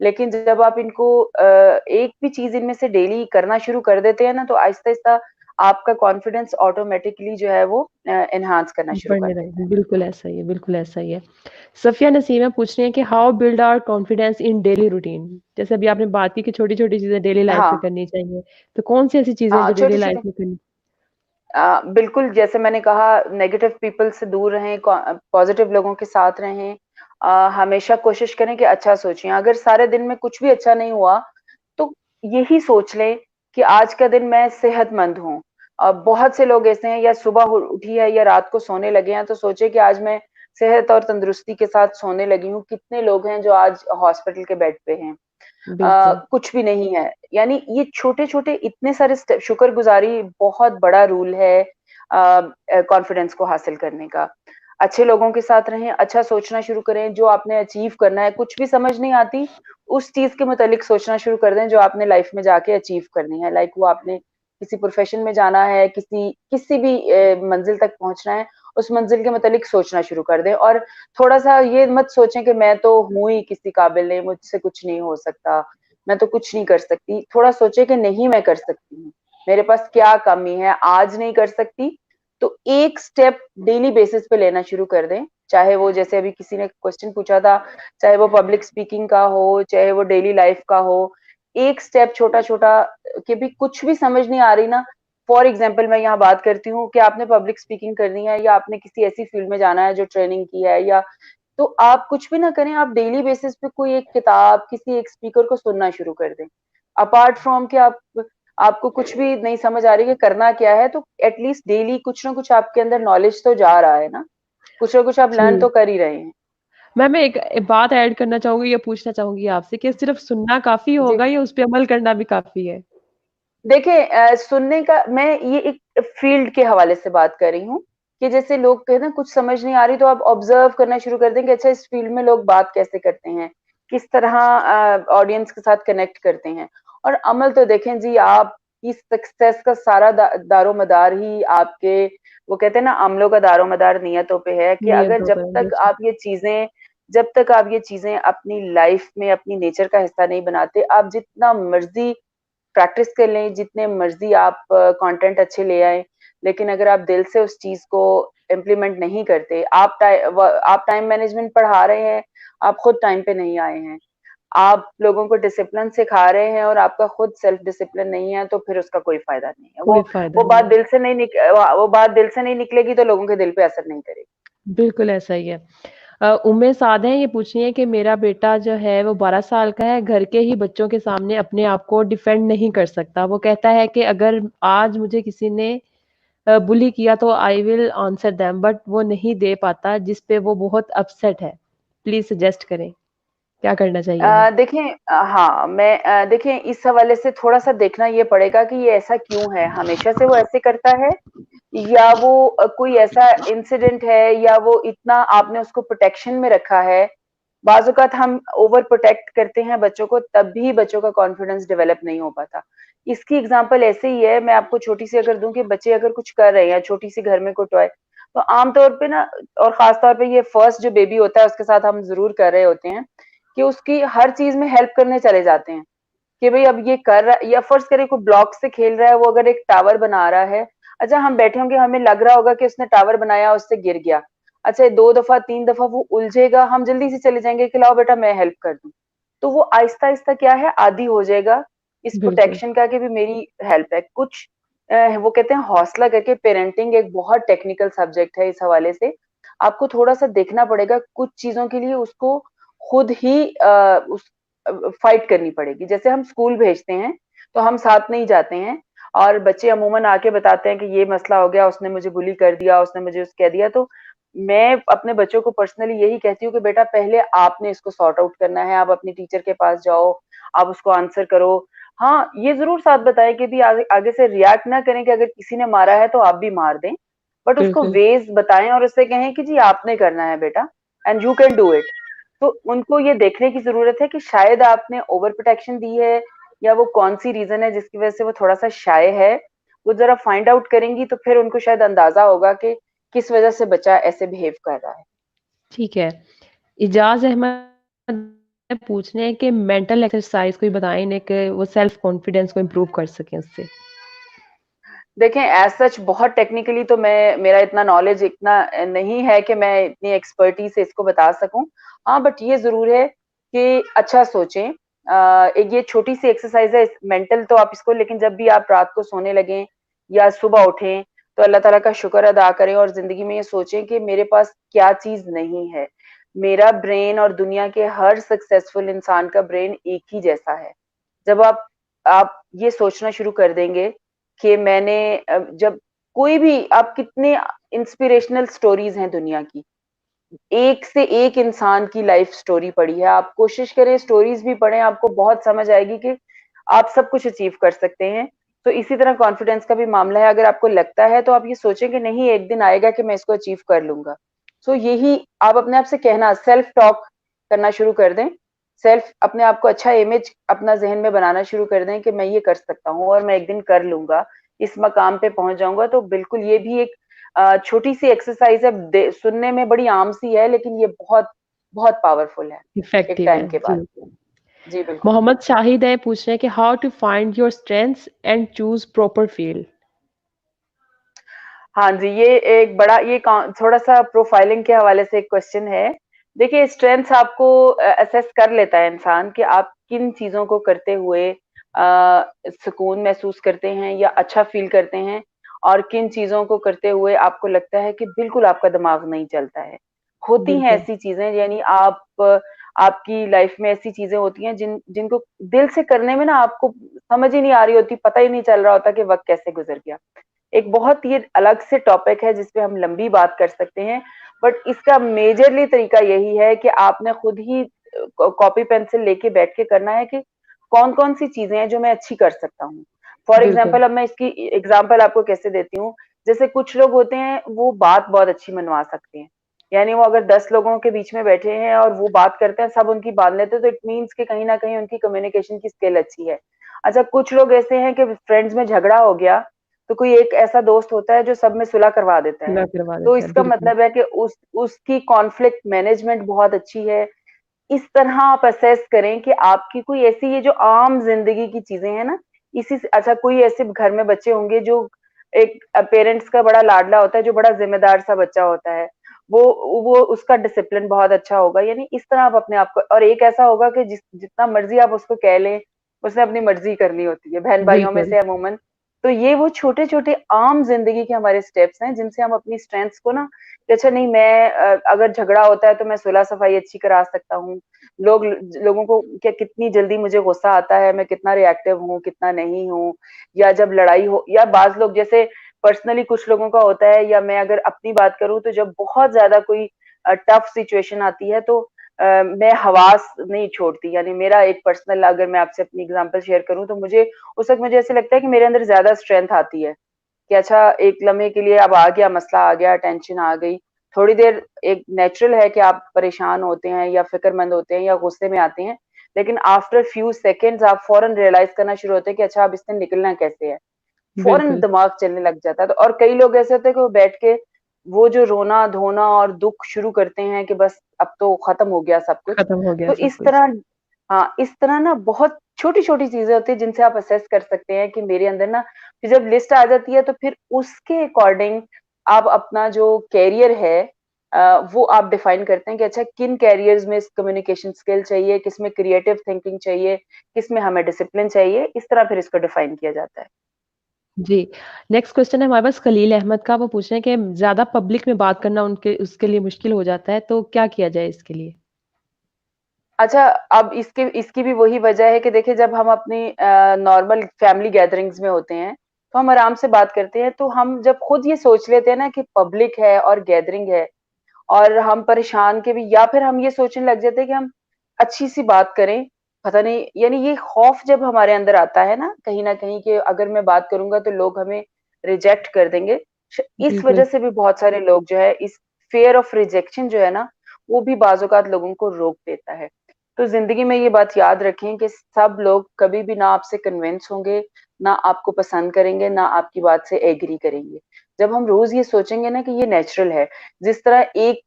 लेकिन जब आप इनको एक भी चीज़ इनमें से डेली करना शुरू कर देते हैं ना, तो आहिस्ता-आहिस्ता आपका कॉन्फिडेंस ऑटोमैटिकली जो है वो एनहांस करना शुरू कर बढ़ने देता लगे। है। बिल्कुल ऐसा ही है, बिल्कुल ऐसा ही है। सफ़िया नसीमा पूछ रही हैं कि how build our confidence in daily routine? जैसे अभी आपने बात की कि छोटी-छोटी चीज़ें डेली लाइफ़ में हाँ, करनी चाहिए। तो कौन-सी ऐसी चीज़ें हैं हाँ, जो डेली छोटे-छोटे लाइफ़ में करनी? बिल्कुल, जैसे मैंने कहा, नेगेटिव पीपल से दूर रहें, पॉज़िटिव लोगों के साथ रहें। हमेशा कोशिश करें कि अच्छा सोचें। अगर सारे दिन में कुछ भी अच्छा नहीं हुआ, तो यही सोच लें कि आज का दिन मैं सेहतमंद हूँ। बहुत से लोग ऐसे हैं, या सुबह उठी है या रात को सोने लगे हैं, तो सोचे कि आज मैं सेहत और तंदुरुस्ती के साथ सोने लगी हूँ। कितने लोग हैं जो आज हॉस्पिटल के बेड पे हैं। बिल्कुल, कुछ भी नहीं है। यानी ये छोटे-छोटे इतने सारे शुक्रगुज़ारी बहुत बड़ा रूल है कॉन्फिडेंस को हासिल करने का। अच्छे लोगों के साथ रहें, अच्छा सोचना शुरू करें, जो आपने अचीव करना है, कुछ भी समझ नहीं आती, उस चीज़ के मुतालिक सोचना शुरू कर दें जो आपने लाइफ़ में जाके अचीव करनी है। लाइक वो आपने किसी प्रोफ़ेशन में जाना है, किसी किसी भी मंज़िल तक पहुँचना है, उस मंज़िल के मुतालिक सोचना शुरू कर दें, और थोड़ा-सा ये मत सोचें कि मैं तो हूँ ही किसी काबिल नहीं, मुझसे कुछ नहीं हो सकता, मैं तो कुछ नहीं कर सकती। थोड़ा सोचें कि नहीं, मैं कर सकती हूँ, मेरे पास क्या कमी है, आज नहीं कर सकती, तो एक स्टेप डेली बेसिस पे लेना शुरू कर दें। चाहे वो, जैसे अभी किसी ने क्वेश्चन पूछा था, चाहे वो पब्लिक स्पीकिंग का हो, चाहे वो डेली लाइफ का हो, एक स्टेप छोटा-छोटा, कि भी कुछ भी समझ नहीं आ रही ना, फॉर एग्ज़ाम्पल मैं यहाँ बात करती हूँ कि आपने पब्लिक स्पीकिंग करनी है या आपने किसी ऐसी फील्ड में जाना है जो ट्रेनिंग की है, या तो आप कुछ भी ना करें, आप डेली बेसिस पे कोई एक किताब, किसी एक स्पीकर को सुनना शुरू कर दें। अपार्ट फ्रॉम कि आपको कुछ भी नहीं समझ आ रही है करना क्या है, तो एट लीस्ट डेली कुछ ना कुछ आपके अंदर नॉलेज तो जा रहा है ना, कुछ ना कुछ आप लर्न जी। तो कर ही रहे हैं। मैं एक बात ऐड करना चाहूँगी या पूछना चाहूँगी आपसे कि सिर्फ़ सुनना काफ़ी जी। होगा या उस पे अमल करना भी काफ़ी है? देखिए सुनने का, मैं ये एक फ़ील्ड के हवाले से बात कर रही हूँ, कि जैसे लोग कहते हैं कुछ समझ नहीं आ रही, तो आप ऑब्ज़र्व करना शुरू कर दें कि अच्छा, इस फ़ील्ड में लोग बात कैसे करते हैं, किस तरह ऑडियंस के साथ कनेक्ट करते हैं। और अमल तो देखें जी, आपकी सक्सेस का सारा दारोमदार ही आपके, वो कहते हैं ना, अमलों का दारोमदार नियतों पे है, कि अगर नियतों पर जब तक आप ये चीज़ें अपनी लाइफ़ में अपनी नेचर का हिस्सा नहीं बनाते, आप जितना मर्ज़ी प्रैक्टिस कर लें, जितने मर्ज़ी आप कंटेंट अच्छे ले आएँ, लेकिन अगर आप दिल से उस चीज़ को इम्प्लीमेंट नहीं करते, आप टाइम मैनेजमेंट पढ़ा रहे हैं, आप खुद टाइम पे नहीं आए हैं। आप लोगों को डिसिप्लिन सिखा रहे हैं और आपका खुद सेल्फ डिसिप्लिन नहीं है, तो फिर उसका कोई फ़ायदा नहीं है। कोई फ़ायदा वो नहीं बात है। दिल से नहीं वो बात दिल से नहीं निकलेगी, तो लोगों के दिल पे असर नहीं करेगी। बिल्कुल ऐसा ही है। उम्मे साद हैं, ये पूछ रही हैं कि मेरा बेटा जो है वो 12 साल का है, घर के ही बच्चों के सामने अपने आप को डिफेंड नहीं कर सकता। वो कहता है कि अगर आज मुझे किसी ने बुली किया तो I will answer them, but वो नहीं दे पाता, जिस पे वो बहुत अपसेट है। प्लीज़ सजेस्ट करें, क्या करना चाहिए उन्हें? देखें, हाँ, देखें, इस हवाले से थोड़ा-सा देखना ये पड़ेगा कि ये ऐसा क्यों है? हमेशा से वो ऐसे करता है, या वो कोई ऐसा इंसिडेंट है, या वो इतना आपने उसको प्रोटेक्शन में रखा है, बाज़ औक़ात हम ओवर प्रोटेक्ट करते हैं बच्चों को, तब भी बच्चों का कॉन्फिडेंस डेवलप नहीं हो पाता। इसकी एग्ज़ाम्पल ऐसे ही है, मैं आपको छोटी-सी अगर दूँ कि बच्चे अगर कुछ कर रहे हैं, छोटी-सी घर में कोई टॉय, तो आम तौर पे ना, और ख़ास तौर पे ये फर्स्ट जो बेबी होता है उसके साथ हम ज़रूर कर रहे होते हैं, कि उसकी हर चीज़ में हेल्प करने चले जाते हैं। कि भई अब ये कर रहा है, या फ़र्ज़ करें कोई ब्लॉक से खेल रहा है, वो अगर एक टावर बना रहा है, अच्छा हम बैठे होंगे, हमें लग रहा होगा कि उसने टावर बनाया, उससे गिर गया। अच्छा 2 दफ़ा 3 दफ़ा वो उलझेगा, हम जल्दी से चले जाएँगे कि लाओ बेटा मैं हेल्प कर दूँ। तो वो आहिस्ता-आहिस्ता क्या है, आदी हो जाएगा इस बिल्कुल, प्रोटेक्शन का, कि भी मेरी हेल्प है। कुछ वो कहते हैं हौसला करके, पेरेंटिंग एक बहुत टेक्निकल सब्जेक्ट है इस हवाले से। आपको थोड़ा-सा देखना पड़ेगा, कुछ चीज़ों के लिए उसको खुद ही फाइट करनी पड़ेगी। जैसे हम स्कूल भेजते हैं, तो हम साथ नहीं जाते हैं, और बच्चे अमूमन आके बताते हैं कि ये मसला हो गया, उसने मुझे बुली कर दिया, उसने मुझे कह दिया। तो मैं अपने बच्चों को पर्सनली यही कहती हूँ कि बेटा पहले आपने इसको सॉर्ट आउट करना है, आप अपनी टीचर के पास जाओ, आप उसको आंसर करो। हाँ, ये ज़रूर साथ बताएँ कि भी आगे आगे से रिएक्ट ना करें कि अगर किसी ने मारा है तो आप भी मार दें, बट उसको बिल्कुल। वेज़ बताएँ और उससे कहें कि जी आपने करना है बेटा, and you can do it. तो उनको ये देखने की ज़रूरत है कि शायद आपने ओवर प्रोटेक्शन दी है, या वो कौन-सी रीज़न है जिसकी वज़ह से वो थोड़ा-सा शाय है। वो ज़रा फाइंड आउट करेंगी तो फिर उनको शायद अंदाज़ा होगा कि किस वज़ह से बच्चा ऐसे बिहेव कर रहा है। ठीक है। इजाज़ अहमद पूछ रहे हैं कि मेंटल एक्सरसाइज़ कोई बताएँ इन्हें कि वो सेल्फ कॉन्फिडेंस को इम्प्रूव कर सकें उससे? देखें एज़ सच बहुत टेक्निकली तो मेरा इतना नॉलेज इतना नहीं है कि मैं इतनी एक्सपर्टी से इसको बता सकूँ। हाँ, बट ये ज़रूर है कि अच्छा सोचें। एक ये छोटी-सी एक्सरसाइज़ है मेंटल, तो आप इसको, लेकिन जब भी आप रात को सोने लगें या सुबह उठें, तो अल्लाह ताला का शुक्र अदा करें और ज़िंदगी में ये सोचें कि मेरे पास क्या चीज़ नहीं है। मेरा ब्रेन और दुनिया के हर सक्सेसफुल इंसान का ब्रेन एक ही जैसा है। जब आप ये सोचना शुरू कर देंगे कि मैंने जब कोई भी, आप कितने इंस्पिरेशनल स्टोरीज़ हैं दुनिया की, एक से एक इंसान की लाइफ स्टोरी पढ़ी है। आप कोशिश करें स्टोरीज़ भी पढ़ें, आपको बहुत समझ आएगी कि आप सब कुछ अचीव कर सकते हैं। तो इसी तरह कॉन्फिडेंस का भी मामला है, अगर आपको लगता है तो आप ये सोचें कि नहीं एक दिन आएगा कि मैं इसको अचीव कर लूँगा। सो यही आप अपने आप से कहना, सेल्फ टॉक करना शुरू कर दें। सेल्फ अपने आप को अच्छा इमेज अपना ज़हन में बनाना शुरू कर दें कि मैं ये कर सकता हूँ और मैं एक दिन कर लूँगा, इस मकाम पे पहुँच जाऊँगा। तो बिल्कुल ये भी एक छोटी-सी एक्सरसाइज़ है, सुनने में बड़ी आम-सी है, लेकिन ये बहुत, बहुत पावरफुल है, एक इफ़ेक्टिव टाइम है। के बाद। जी। जी, बिल्कुल। मोहम्मद शाहिद हैं पूछ रहे हैं कि how to find your strengths and choose proper field? हाँ जी, ये एक बड़ा, ये थोड़ा-सा प्रोफाइलिंग के हवाले से एक क्वेश्चन है। देखिए स्ट्रेंथ्स आपको असेस कर लेता है इंसान कि आप किन चीज़ों को करते हुए सुकून महसूस करते हैं या अच्छा फ़ील करते हैं, और किन चीज़ों को करते हुए आपको लगता है कि बिल्कुल आपका दिमाग नहीं चलता है। होती हैं बिल्कुल, ऐसी चीज़ें, यानी आपकी लाइफ़ में ऐसी चीज़ें होती हैं जिनको दिल से करने में ना आपको समझ ही नहीं आ रही होती, पता ही नहीं चल रहा होता कि वक़्त कैसे गुज़र गया। एक बहुत ये अलग से टॉपिक है जिस पे हम लंबी बात कर सकते हैं, बट इसका मेजरली तरीका यही है कि आपने खुद ही कॉपी पेंसिल लेके बैठ के करना है कि कौन-कौन सी चीज़ें हैं जो मैं अच्छी कर सकता हूँ। फॉर बिल्कुल। एग्ज़ाम्पल अब मैं इसकी एग्ज़ाम्पल आपको कैसे देती हूँ, जैसे कुछ लोग होते हैं वो बात बहुत अच्छी मनवा सकते हैं। यानी वो अगर 10 लोगों के बीच में बैठे हैं और वो बात करते हैं, सब उनकी बात लेते हैं, तो इट मीन्स कि कहीं न कहीं उनकी कम्युनिकेशन की स्किल अच्छी है। अच्छा कुछ लोग ऐसे हैं कि फ्रेंड्स में झगड़ा हो गया, तो कोई एक ऐसा दोस्त होता है जो सब में सुलह करवा देता है। पूरा करवा तो देता है, इसका बिल्कुल। मतलब है कि उसकी कॉन्फ्लिक्ट मैनेजमेंट बहुत अच्छी है। इस तरह आप असेस करें कि आपकी कोई ऐसी, ये जो आम ज़िंदगी की चीज़ें हैं ना, इसी से, अच्छा कोई ऐसे घर में बच्चे होंगे जो एक पेरेंट्स का बड़ा लाडला होता है, जो बड़ा ज़िम्मेदार सा बच्चा होता है। वो वो उसका डिसिप्लिन बहुत अच्छा होगा, यानी इस तरह आप अपने आप को, और एक ऐसा होगा कि जितना मर्ज़ी आप उसको कह लें, उसने अपनी मर्ज़ी करनी होती है, बहन-भाइयों में बिल्कुल, से अमूमन। तो ये वो छोटे-छोटे आम ज़िंदगी के हमारे स्टेप्स हैं, जिनसे हम अपनी स्ट्रेंथ्स को ना, कि अच्छा नहीं मैं अगर झगड़ा होता है तो मैं सुलह-सफ़ाई अच्छी करा सकता हूँ। लोगों को क्या, कितनी जल्दी मुझे गुस्सा आता है, मैं कितना रिएक्टिव हूँ, कितना नहीं हूँ, या जब लड़ाई हो, या बाज़ लोग जैसे पर्सनली कुछ लोगों का होता है, या मैं अगर अपनी बात करूँ तो जब बहुत ज़्यादा कोई टफ सिचुएशन आती है तो मैं हवास नहीं छोड़ती, यानी मेरा एक पर्सनल, अगर मैं आपसे अपनी एग्ज़ाम्पल शेयर करूँ तो मुझे उस वक़्त मुझे ऐसा लगता है कि मेरे अंदर ज़्यादा स्ट्रेंथ आती है, कि अच्छा एक लम्हे के लिए अब आ गया, मसला आ गया, टेंशन आ गई, थोड़ी देर एक नेचुरल है कि आप परेशान होते हैं या फिक्रमंद होते हैं या गुस्से में आते हैं, लेकिन आफ्टर फ्यू सेकेंड्स आप फौरन रियलाइज करना शुरू होते हैं कि अच्छा अब इससे निकलना कैसे है। फौरन बिल्कुल, दिमाग चलने लग जाता है। तो और कई लोग ऐसे होते हैं कि वो बैठ के वो जो रोना धोना और दुख शुरू करते हैं कि बस अब तो खत्म हो गया सब कुछ। खत्म हो गया तो सब इस कुछ। तरह, हाँ, इस तरह ना बहुत छोटी छोटी चीजें होती है जिनसे आप असेस कर सकते हैं कि मेरे अंदर ना, फिर जब लिस्ट आ जाती है तो फिर उसके अकॉर्डिंग आप अपना जो कैरियर है वो आप डिफाइन करते हैं कि अच्छा किन कैरियर्स में कम्युनिकेशन स्किल चाहिए, किसमें क्रिएटिव थिंकिंग चाहिए, किसमें हमें डिसिप्लिन चाहिए, इस तरह फिर इसको डिफाइन किया जाता है। जी, नेक्स्ट क्वेश्चन है हमारे पास खलील अहमद का, वो पूछ रहे हैं कि ज़्यादा पब्लिक में बात करना उनके उसके लिए मुश्किल हो जाता है, तो क्या किया जाए इसके लिए? अच्छा, अब इसके इसकी भी वही वजह है कि देखिए जब हम अपनी नॉर्मल फैमिली गैदरिंग्स में होते हैं, तो हम आराम से बात करते हैं, तो हम जब खुद ये सोच लेते हैं ना कि पब्लिक है और गैदरिंग है और हम परेशान के भी, या फिर हम ये सोचने लग जाते हैं कि हम अच्छी सी बात करें, पता नहीं, यानी ये खौफ जब हमारे अंदर आता है ना कहीं न कहीं कि अगर मैं बात करूँगा तो लोग हमें रिजेक्ट कर देंगे। इस बिल्कुल, वजह से भी बहुत सारे लोग जो है इस फियर ऑफ रिजेक्शन जो है ना, वो भी बाज़ औक़ात लोगों को रोक देता है। तो ज़िंदगी में ये बात याद रखें कि सब लोग कभी भी ना आपसे कन्विंस होंगे, ना आपको पसंद करेंगे, ना आपकी बात से एग्री करेंगे। जब हम रोज़ ये सोचेंगे ना कि ये नेचुरल है, जिस तरह एक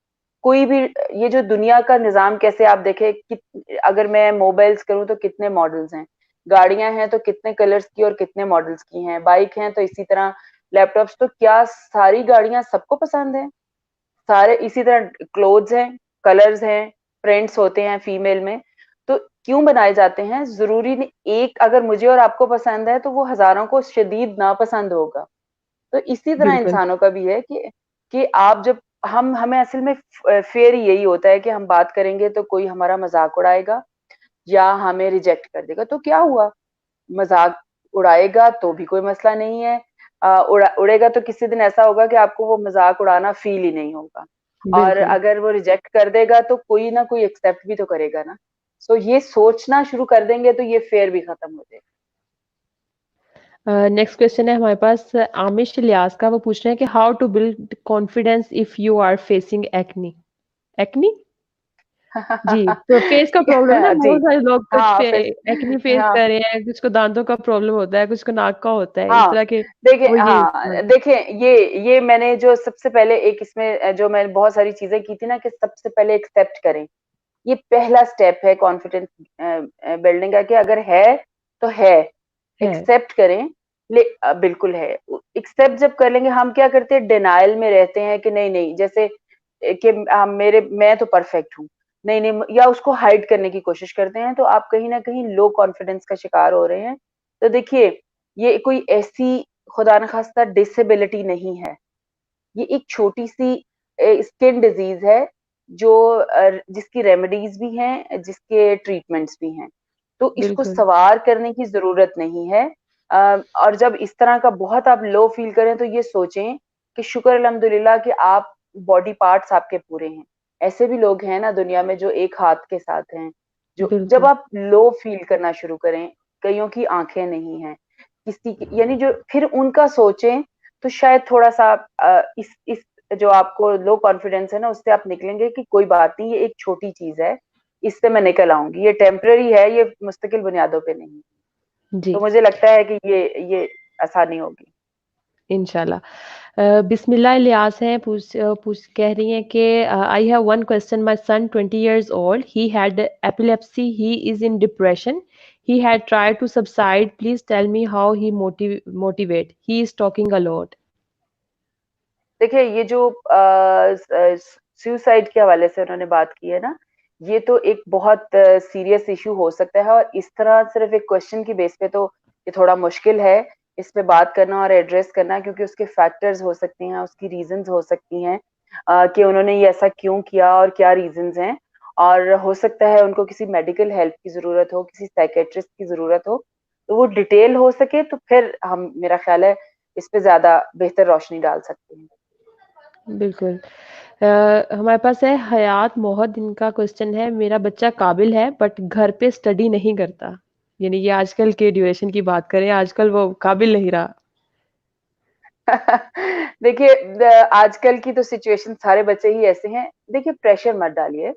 कोई भी, ये जो दुनिया का निज़ाम कैसे आप देखें कि अगर मैं मोबाइल्स करूँ तो कितने मॉडल्स हैं, गाड़ियाँ हैं तो कितने कलर्स की और कितने मॉडल्स की हैं, बाइक हैं तो इसी तरह, लैपटॉप्स, तो क्या सारी गाड़ियाँ सबको पसंद हैं? सारे इसी तरह क्लोथ्स हैं, कलर्स हैं, प्रिंट्स होते हैं फीमेल में, तो क्यों बनाए जाते हैं? ज़रूरी नहीं, एक अगर मुझे और आपको पसंद है तो वो हज़ारों को शदीद नापसंद होगा। तो इसी तरह बिल्कुल, इंसानों का भी है कि आप जब हम हमें असल में फ़ेयर यही होता है कि हम बात करेंगे तो कोई हमारा मज़ाक उड़ाएगा या हमें रिजेक्ट कर देगा, तो क्या हुआ? मज़ाक उड़ाएगा तो भी कोई मसला नहीं है। उड़ेगा तो किसी दिन ऐसा होगा कि आपको वो मज़ाक उड़ाना फ़ील ही नहीं होगा। और बिल्कुल। अगर वो रिजेक्ट कर देगा तो कोई ना कोई एक्सेप्ट भी तो करेगा ना। सो ये सोचना शुरू कर देंगे तो ये फ़ेयर भी खत्म हो जाएगा। नेक्स्ट क्वेश्चन है हमारे पास आमिश इलियास का, वो पूछ रहे हैं कि how to build confidence if you are facing acne? Acne? जी, तो फेस का प्रॉब्लम है ना, जी, बहुत सारे लोग कुछ हाँ, पे फिर एक्ने फेस हाँ। कर रहे हैं, कुछ को दाँतों का प्रॉब्लम होता है, कुछ को नाक का होता है, इस हाँ, तरह के देखिए, वो ये हाँ, देखिए ये मैंने जो सबसे पहले एक इसमें जो मैंने बहुत सारी चीज़ें की थी ना कि सबसे पहले एक्सेप्ट करें। ये पहला स्टेप है कॉन्फिडेंस बिल्डिंग का कि अगर है, तो है। है। एक्सेप्ट करें, बिल्कुल है। एक्सेप्ट जब कर लेंगे, हम क्या करते हैं डिनायल में रहते हैं कि नहीं-नहीं, जैसे कि मेरे मैं तो परफेक्ट हूँ। नहीं-नहीं, या उसको हाइड करने की कोशिश करते हैं, तो आप कहीं न कहीं लो कॉन्फिडेंस का शिकार हो रहे हैं। तो देखिए, ये कोई ऐसी खुदा न खास्ता डिसेबिलिटी नहीं है। ये एक छोटी-सी स्किन डिज़ीज़ है जो जिसकी रेमेडीज़ भी हैं, जिसके ट्रीटमेंट्स भी हैं। तो इसको बिल्कुल, सवार करने की ज़रूरत नहीं है। और जब इस तरह का बहुत आप लो फ़ील करें तो ये सोचें कि शुक्र अल्हम्दुलिल्लाह कि आप बॉडी पार्ट्स आपके पूरे हैं। ऐसे भी लोग हैं ना दुनिया में जो एक हाथ के साथ हैं। जो जब बिल्कुल, आप लो फ़ील करना शुरू करें, कइयों की आँखें नहीं हैं, किसी की, यानी जो फिर उनका सोचें तो शायद थोड़ा-सा इस जो आपको लो कॉन्फिडेंस है ना, उससे आप निकलेंगे कि कोई बात नहीं, ये एक छोटी चीज़ है, इससे मैं निकल आऊँगी। ये टेम्परेरी है, ये मुस्तकिल बुनियादों पे नहीं। जी, तो मुझे लगता है कि ये आसानी होगी। इंशाल्लाह। बिस्मिल्लाह इलियास हैं, कह रही हैं कि I have one question, my son 20 years old, he had epilepsy, he is in depression, he had tried to subside, please tell me how he motivate, he is talking a lot. देखिए, ये जो suicide के हवाले से उन्होंने बात की है ना, ये तो एक बहुत सीरियस इश्यू हो सकता है और इस तरह सिर्फ़ एक क्वेश्चन की बेस पे तो ये थोड़ा मुश्किल है, इस पे बात करना और एड्रेस करना, क्योंकि उसके फैक्टर्स हो सकते हैं, उसकी रीज़न्स हो सकती हैं कि उन्होंने ये ऐसा क्यों किया और क्या रीज़न्स हैं। और हो सकता है उनको किसी मेडिकल हेल्प की ज़रूरत हो, किसी साइकियाट्रिस्ट की ज़रूरत हो, तो वो डिटेल हो सके तो फिर हम, मेरा ख़्याल है, इस पे ज़्यादा बेहतर रोशनी डाल सकते हैं। बिल्कुल। हमारे पास है हयात मोहद, इनका क्वेश्चन है, मेरा बच्चा काबिल है बट घर पे स्टडी नहीं करता। यानी ये आजकल के ड्यूरेशन की बात करें, आजकल वो काबिल नहीं रहा। देखिए, आजकल की तो सिचुएशन सारे बच्चे ही ऐसे हैं। देखिए, प्रेशर मत डालिए।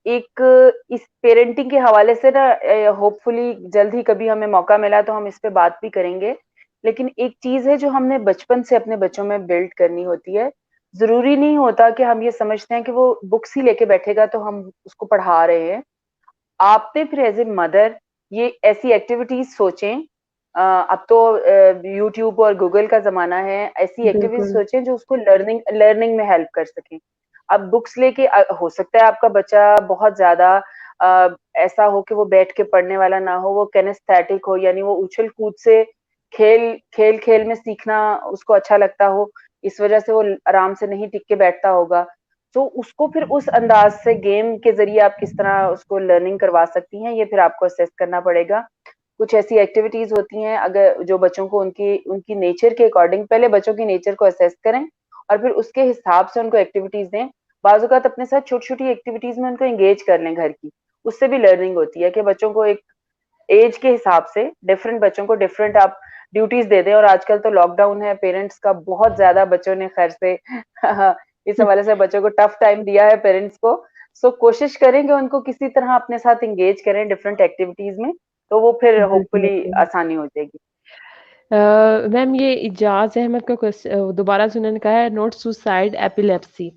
एक इस पेरेंटिंग के हवाले से ना, होपफुली जल्द ही कभी हमें मौका मिला तो हम इस पे बात भी करेंगे। लेकिन एक चीज है जो हमने बचपन से अपने बच्चों में बिल्ड करनी होती है। जरूरी नहीं होता कि हम ये समझते हैं कि वो बुक्स ही लेके बैठेगा तो हम उसको पढ़ा रहे हैं। आपने फिर एज ए मदर ये ऐसी एक्टिविटीज सोचें। अब तो यूट्यूब और गूगल का जमाना है। ऐसी एक्टिविटीज बिल्कुल, सोचें जो उसको लर्निंग लर्निंग में हेल्प कर सकें। अब बुक्स लेके हो सकता है आपका बच्चा बहुत ज्यादा ऐसा हो कि वो बैठ के पढ़ने वाला ना हो, वो कैनेस्थेटिक हो, यानी वो उछल कूद से खेल खेल खेल में सीखना उसको अच्छा लगता हो, इस वजह से वो आराम से नहीं टिक के बैठता होगा। तो उसको फिर उस अंदाज से गेम के जरिए आप किस तरह उसको लर्निंग करवा सकती हैं, ये फिर आपको असेस करना पड़ेगा। कुछ ऐसी एक्टिविटीज होती हैं अगर जो बच्चों को उनकी उनकी नेचर के अकॉर्डिंग, पहले बच्चों की नेचर को असेस करें और फिर उसके हिसाब से उनको एक्टिविटीज दें। बाज़-औक़ात अपने साथ छोटी-छोटी एक्टिविटीज में उनको एंगेज कर लें घर की। उससे भी लर्निंग होती है कि बच्चों को एक एज के हिसाब से डिफरेंट बच्चों को डिफरेंट आप ड्यूटीज दे दें। और आजकल तो लॉकडाउन है, पेरेंट्स का बहुत ज्यादा बच्चों ने खैर से इस हवाले से बच्चों को टफ टाइम दिया है पेरेंट्स को। सो कोशिश करें कि उनको किसी तरह अपने साथ एंगेज करें डिफरेंट एक्टिविटीज में, तो वो फिर होपफुली बिल्कुल। आसानी हो जाएगी। मैम ये इजाज़ अहमद का दोबारा से उन्होंने कहा है note suicide epilepsy.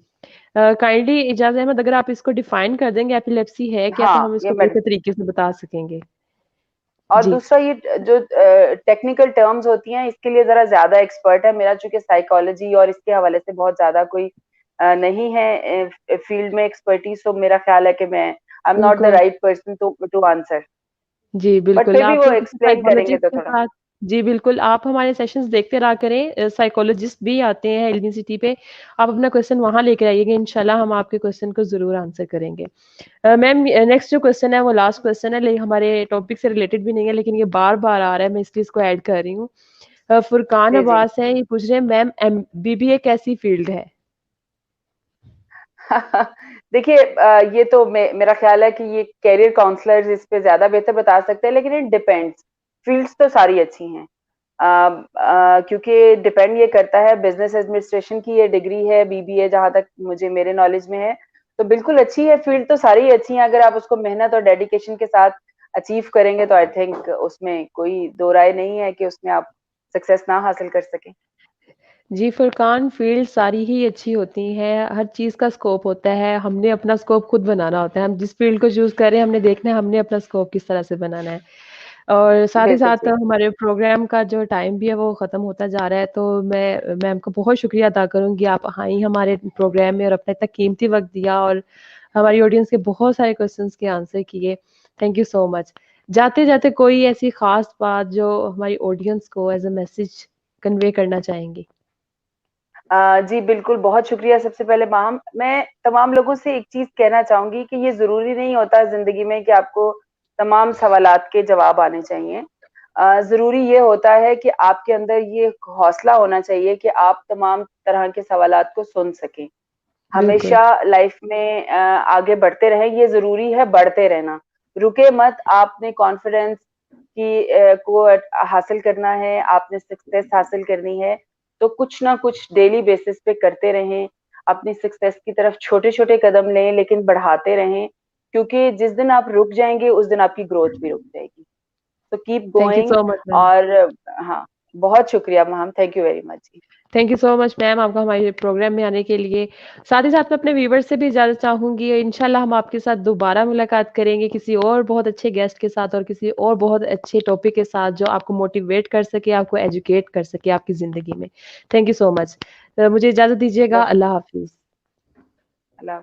Kindly Ijaz Ahmad अगर आप इसको डिफाइन कर देंगे एपिलेप्सी है क्या? तो हाँ, हम ये इसको मैं बेहतर तरीके से बता सकेंगे। और जी, दूसरा ये जो टेक्निकल टर्म्स होती हैं इसके लिए जरा ज्यादा एक्सपर्ट है। मेरा चूंकि साइकोलॉजी और इसके हवाले से बहुत ज्यादा कोई नहीं है फील्ड में एक्सपर्टीज, तो मेरा ख्याल है कि मैं आई एम नॉट द बिल्कुल। Right person to to answer. जी, बट बिल्कुल, फिर भी आप वो क्योंकि एक्सप्लेन करेंगे साइकोलॉजिस्ट तो के थोड़ा। साथ जी, बिल्कुल, आप हमारे सेशंस देखते रहा करें। साइकोलॉजिस्ट भी आते हैं यूनिवर्सिटी पे, आप अपना क्वेश्चन वहाँ लेकर आइएगा, इंशाल्लाह हम आपके क्वेश्चन को ज़रूर आंसर करेंगे। मैम नेक्स्ट जो क्वेश्चन है वो लास्ट क्वेश्चन है, हमारे टॉपिक से रिलेटेड भी नहीं है, लेकिन ये बार-बार आ रहा है, मैं इसलिए इसको ऐड कर रही हूँ। फुरकान जी जी। अब्बास हैं, ये पूछ रहे हैं मैम बीबीए कैसी फील्ड है? देखिए, ये तो मेरा ख्याल है कि ये कैरियर काउंसलर्स इस पे ज्यादा बेहतर बता सकते हैं, लेकिन इट डिपेंड्स। फील्ड्स तो सारी अच्छी हैं। क्योंकि डिपेंड ये करता है, बिजनेस एडमिनिस्ट्रेशन की ये डिग्री है बीबीए, जहां तक मुझे मेरे नॉलेज में है। तो बिल्कुल अच्छी है, फील्ड तो सारी ही अच्छी हैं। अगर आप उसको मेहनत और डेडिकेशन के साथ अचीव करेंगे तो आई थिंक उसमें कोई दो राय नहीं है कि उसमें आप सक्सेस ना हासिल कर सकें। जी, फुरकान फ़ील्ड सारी ही अच्छी होती हैं, हर चीज़ का स्कोप होता है, हमने अपना स्कोप खुद बनाना होता है, हम जिस फ़ील्ड को चूज़ कर रहे हैं, हमने देखना है हमने अपना स्कोप किस तरह से बनाना है। और साथ ही बिल्कुल साथ सही। हमारे प्रोग्राम का जो टाइम भी है वो ख़त्म होता जा रहा है, तो मैं मैम का बहुत शुक्रिया अदा करूँगी, आप आई हमारे प्रोग्राम में और अपना इतना कीमती वक़्त दिया और हमारी ऑडियंस के बहुत सारे क्वेश्चन्स के आंसर किए। Thank you so much. जाते-जाते कोई ऐसी ख़ास बात जो हमारी ऑडियंस को एज़ अ मैसेज कन्वे करना चाहेंगी? जी बिल्कुल, बहुत शुक्रिया सबसे पहले माम। मैं तमाम लोगों से एक चीज़ कहना चाहूँगी कि ये ज़रूरी नहीं होता ज़िंदगी में कि आपको तमाम सवालात के जवाब आने चाहिए। ज़रूरी ये होता है कि आपके अंदर ये हौसला होना चाहिए कि आप तमाम तरह के सवालात को सुन सकें। बिल्कुल। हमेशा लाइफ में आगे बढ़ते रहें, ये ज़रूरी है बढ़ते रहना। रुके मत, आपने कॉन्फिडेंस को हासिल करना है, आपने सक्सेस हासिल करनी है, तो कुछ ना कुछ डेली बेसिस पे करते रहें। अपनी सक्सेस की तरफ छोटे-छोटे कदम लें, लेकिन बढ़ाते रहें, क्योंकि जिस दिन आप रुक जाएँगे, उस दिन आपकी ग्रोथ भी रुक जाएगी। तो keep thank you going. So much ma'am. और हाँ, बहुत शुक्रिया ma'am, thank you very much. Thank you so much ma'am आपका हमारे प्रोग्राम में आने के लिए। साथ ही साथ मैं अपने व्यूअर्स से भी इजाज़त चाहूँगी। इंशाल्लाह हम आपके साथ दोबारा मुलाकात करेंगे किसी और बहुत अच्छे गेस्ट के साथ और किसी और बहुत अच्छे टॉपिक के साथ जो आपको मोटिवेट कर सके, आपको एजुकेट कर सके आपकी ज़िंदगी में। Thank you so much. मुझे इजाज़त दीजिएगा। बहुत अल्लाह हाफ़िज़। अल्लाह